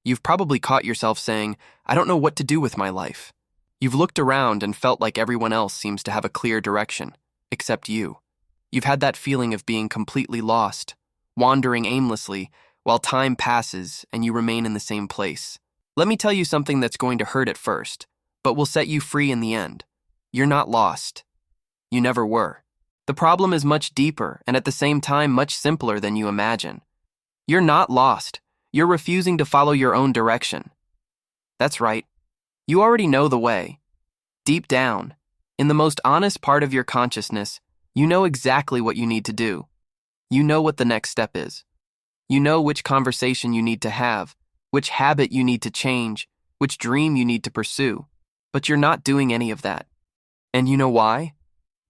You've probably caught yourself saying, "I don't know what to do with my life." You've looked around and felt like everyone else seems to have a clear direction, except you. You've had that feeling of being completely lost, wandering aimlessly, while time passes and you remain in the same place. Let me tell you something that's going to hurt at first, but will set you free in the end. You're not lost. You never were. The problem is much deeper and at the same time much simpler than you imagine. You're not lost. You're refusing to follow your own direction. That's right. You already know the way. Deep down, in the most honest part of your consciousness, you know exactly what you need to do. You know what the next step is. You know which conversation you need to have, which habit you need to change, which dream you need to pursue. But you're not doing any of that. And you know why?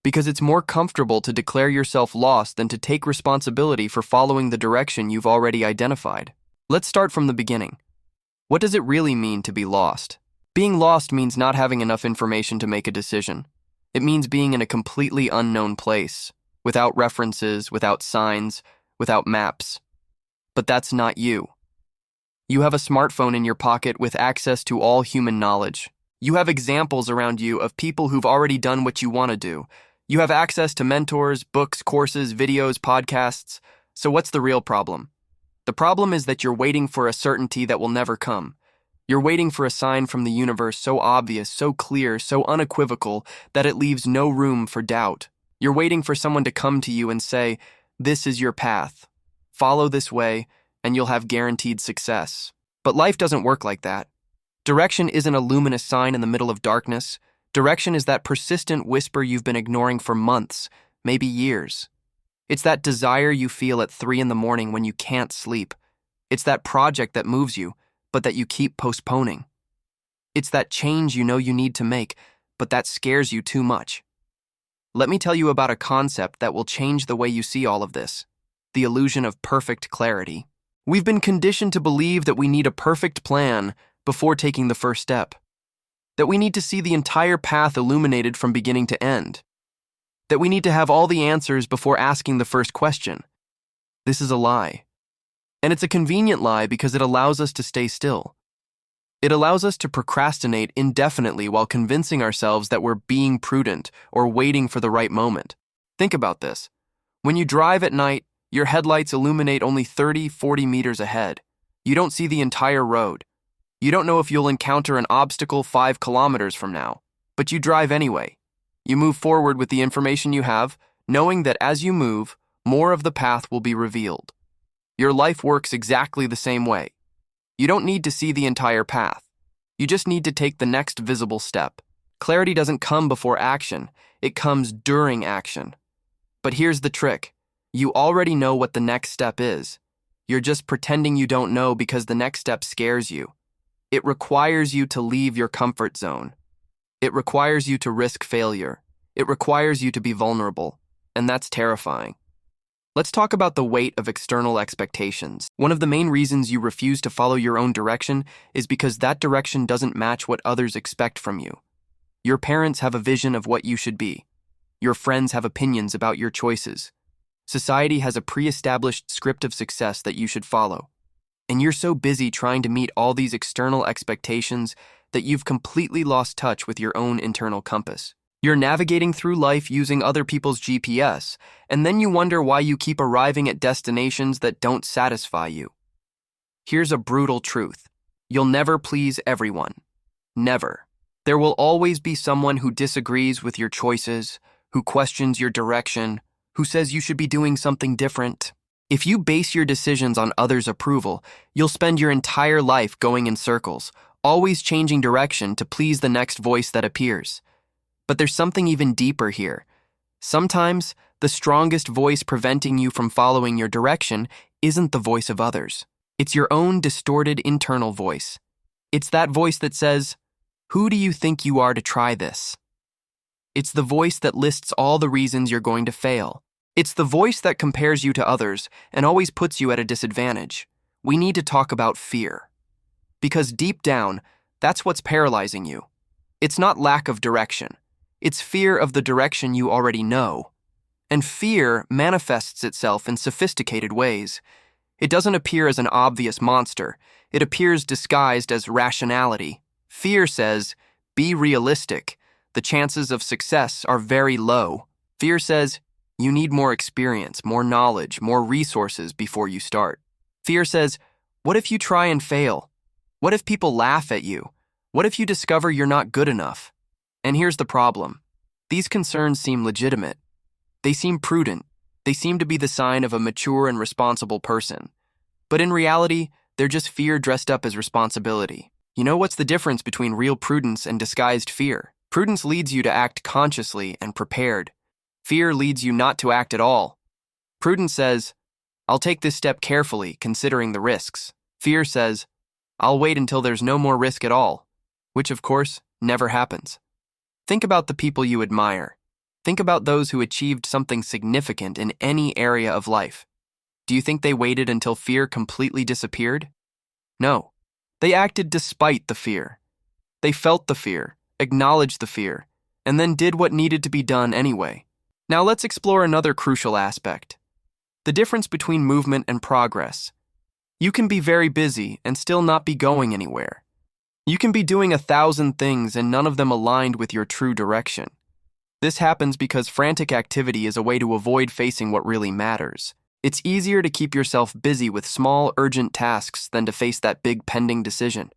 Because it's more comfortable to declare yourself lost than to take responsibility for following the direction you've already identified. Let's start from the beginning. What does it really mean to be lost? Being lost means not having enough information to make a decision. It means being in a completely unknown place, without references, without signs, without maps. But that's not you. You have a smartphone in your pocket with access to all human knowledge. You have examples around you of people who've already done what you want to do. You have access to mentors, books, courses, videos, podcasts. So what's the real problem? The problem is that you're waiting for a certainty that will never come. You're waiting for a sign from the universe so obvious, so clear, so unequivocal that it leaves no room for doubt. You're waiting for someone to come to you and say, "This is your path. Follow this way, and you'll have guaranteed success." But life doesn't work like that. Direction isn't a luminous sign in the middle of darkness. Direction is that persistent whisper you've been ignoring for months, maybe years. It's that desire you feel at 3 a.m. when you can't sleep. It's that project that moves you, but that you keep postponing. It's that change you know you need to make, but that scares you too much. Let me tell you about a concept that will change the way you see all of this: the illusion of perfect clarity. We've been conditioned to believe that we need a perfect plan before taking the first step, that we need to see the entire path illuminated from beginning to end, that we need to have all the answers before asking the first question. This is a lie. And it's a convenient lie because it allows us to stay still. It allows us to procrastinate indefinitely while convincing ourselves that we're being prudent or waiting for the right moment. Think about this. When you drive at night, your headlights illuminate only 30-40 meters ahead. You don't see the entire road. You don't know if you'll encounter an obstacle 5 kilometers from now, but you drive anyway. You move forward with the information you have, knowing that as you move, more of the path will be revealed. Your life works exactly the same way. You don't need to see the entire path. You just need to take the next visible step. Clarity doesn't come before action, it comes during action. But here's the trick. You already know what the next step is. You're just pretending you don't know because the next step scares you. It requires you to leave your comfort zone. It requires you to risk failure. It requires you to be vulnerable. And that's terrifying. Let's talk about the weight of external expectations. One of the main reasons you refuse to follow your own direction is because that direction doesn't match what others expect from you. Your parents have a vision of what you should be. Your friends have opinions about your choices. Society has a pre-established script of success that you should follow. And you're so busy trying to meet all these external expectations that you've completely lost touch with your own internal compass. You're navigating through life using other people's GPS, and then you wonder why you keep arriving at destinations that don't satisfy you. Here's a brutal truth. You'll never please everyone. Never. There will always be someone who disagrees with your choices, who questions your direction, who says you should be doing something different. If you base your decisions on others' approval, you'll spend your entire life going in circles, always changing direction to please the next voice that appears. But there's something even deeper here. Sometimes, the strongest voice preventing you from following your direction isn't the voice of others. It's your own distorted internal voice. It's that voice that says, "Who do you think you are to try this?" It's the voice that lists all the reasons you're going to fail. It's the voice that compares you to others and always puts you at a disadvantage. We need to talk about fear. Because deep down, that's what's paralyzing you. It's not lack of direction. It's fear of the direction you already know. And fear manifests itself in sophisticated ways. It doesn't appear as an obvious monster. It appears disguised as rationality. Fear says, be realistic. The chances of success are very low. Fear says, you need more experience, more knowledge, more resources before you start. Fear says, what if you try and fail? What if people laugh at you? What if you discover you're not good enough? And here's the problem. These concerns seem legitimate. They seem prudent. They seem to be the sign of a mature and responsible person. But in reality, they're just fear dressed up as responsibility. You know what's the difference between real prudence and disguised fear? Prudence leads you to act consciously and prepared. Fear leads you not to act at all. Prudence says, I'll take this step carefully, considering the risks. Fear says, I'll wait until there's no more risk at all, which of course never happens. Think about the people you admire. Think about those who achieved something significant in any area of life. Do you think they waited until fear completely disappeared? No. They acted despite the fear. They felt the fear, acknowledged the fear, and then did what needed to be done anyway. Now let's explore another crucial aspect. The difference between movement and progress. You can be very busy and still not be going anywhere. You can be doing 1,000 things and none of them aligned with your true direction. This happens because frantic activity is a way to avoid facing what really matters. It's easier to keep yourself busy with small, urgent tasks than to face that big pending decision.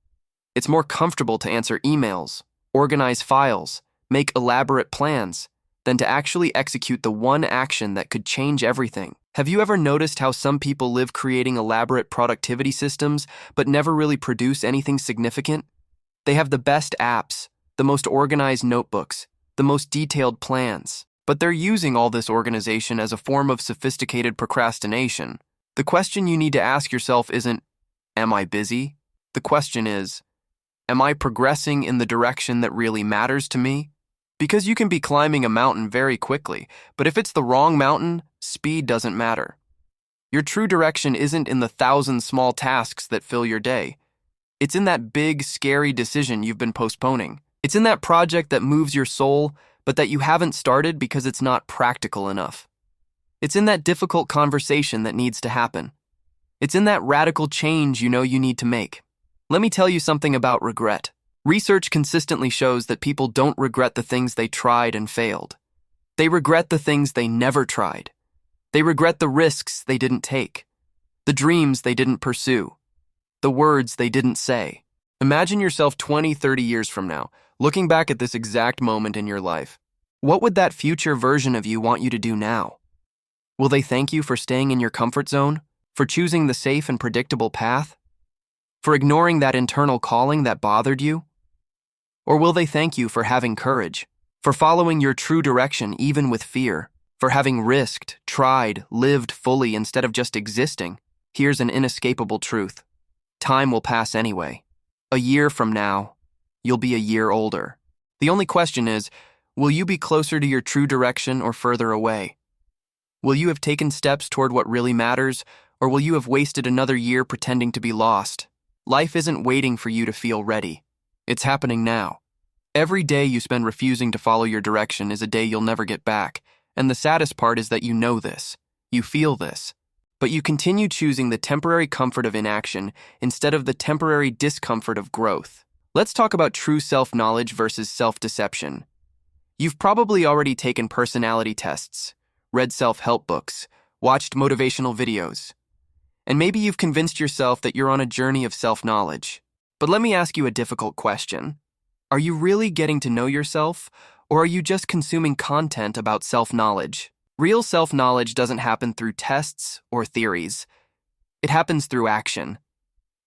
It's more comfortable to answer emails, organize files, make elaborate plans, than to actually execute the one action that could change everything. Have you ever noticed how some people live creating elaborate productivity systems but never really produce anything significant? They have the best apps, the most organized notebooks, the most detailed plans, but they're using all this organization as a form of sophisticated procrastination. The question you need to ask yourself isn't, am I busy? The question is, am I progressing in the direction that really matters to me? Because you can be climbing a mountain very quickly, but if it's the wrong mountain, speed doesn't matter. Your true direction isn't in the 1,000 small tasks that fill your day. It's in that big, scary decision you've been postponing. It's in that project that moves your soul, but that you haven't started because it's not practical enough. It's in that difficult conversation that needs to happen. It's in that radical change you know you need to make. Let me tell you something about regret. Research consistently shows that people don't regret the things they tried and failed. They regret the things they never tried. They regret the risks they didn't take, the dreams they didn't pursue, the words they didn't say. Imagine yourself 20, 30 years from now, looking back at this exact moment in your life. What would that future version of you want you to do now? Will they thank you for staying in your comfort zone, for choosing the safe and predictable path, for ignoring that internal calling that bothered you? Or will they thank you for having courage, for following your true direction even with fear, for having risked, tried, lived fully instead of just existing? Here's an inescapable truth. Time will pass anyway. A year from now, you'll be a year older. The only question is, will you be closer to your true direction or further away? Will you have taken steps toward what really matters, or will you have wasted another year pretending to be lost? Life isn't waiting for you to feel ready. It's happening now. Every day you spend refusing to follow your direction is a day you'll never get back, and the saddest part is that you know this. You feel this. But you continue choosing the temporary comfort of inaction instead of the temporary discomfort of growth. Let's talk about true self-knowledge versus self-deception. You've probably already taken personality tests, read self-help books, watched motivational videos, and maybe you've convinced yourself that you're on a journey of self-knowledge. But let me ask you a difficult question. Are you really getting to know yourself, or are you just consuming content about self-knowledge? Real self-knowledge doesn't happen through tests or theories. It happens through action.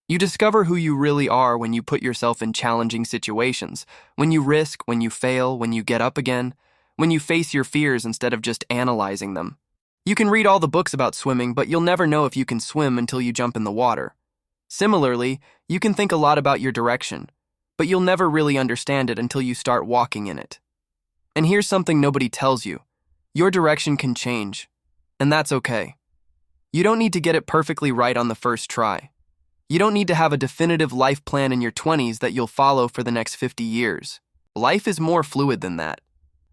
You discover who you really are when you put yourself in challenging situations, when you risk, when you fail, when you get up again, when you face your fears instead of just analyzing them. You can read all the books about swimming, but you'll never know if you can swim until you jump in the water. Similarly, you can think a lot about your direction, but you'll never really understand it until you start walking in it. And here's something nobody tells you. Your direction can change, and that's okay. You don't need to get it perfectly right on the first try. You don't need to have a definitive life plan in your 20s that you'll follow for the next 50 years. Life is more fluid than that.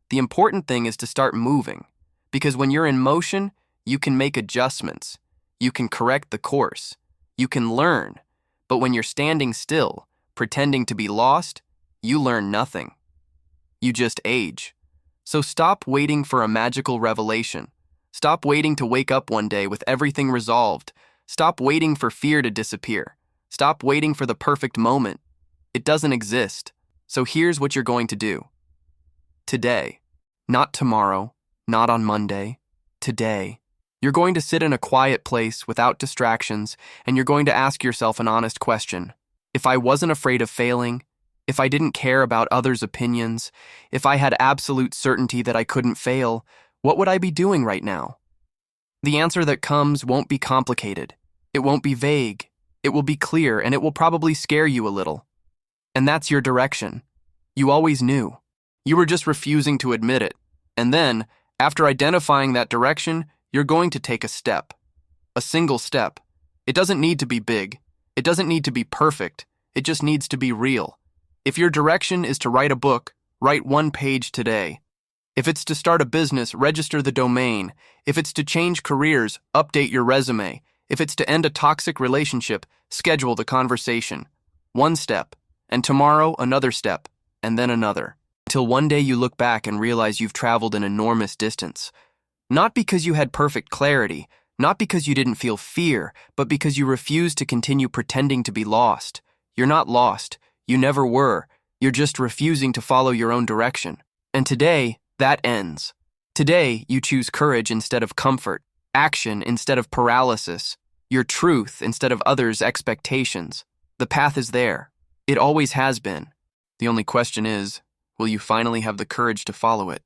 The important thing is to start moving, because when you're in motion, you can make adjustments. You can correct the course. You can learn, But when you're standing still, pretending to be lost, you learn nothing. You just age. So stop waiting for a magical revelation. Stop waiting to wake up one day with everything resolved. Stop waiting for fear to disappear. Stop waiting for the perfect moment. It doesn't exist. So here's what you're going to do. Today. Not tomorrow, not on Monday. Today. You're going to sit in a quiet place without distractions, and you're going to ask yourself an honest question. If I wasn't afraid of failing, if I didn't care about others' opinions, if I had absolute certainty that I couldn't fail, what would I be doing right now? The answer that comes won't be complicated. It won't be vague. It will be clear, and it will probably scare you a little. And that's your direction. You always knew. You were just refusing to admit it. And then, after identifying that direction, you're going to take a step. A single step. It doesn't need to be big. It doesn't need to be perfect. It just needs to be real. If your direction is to write a book, write 1 page today. If it's to start a business, register the domain. If it's to change careers, update your resume. If it's to end a toxic relationship, schedule the conversation. 1 step, and tomorrow another step, and then another. Until one day you look back and realize you've traveled an enormous distance. Not because you had perfect clarity, not because you didn't feel fear, but because you refused to continue pretending to be lost. You're not lost. You never were. You're just refusing to follow your own direction. And today, that ends. Today, you choose courage instead of comfort, action instead of paralysis, your truth instead of others' expectations. The path is there. It always has been. The only question is, will you finally have the courage to follow it?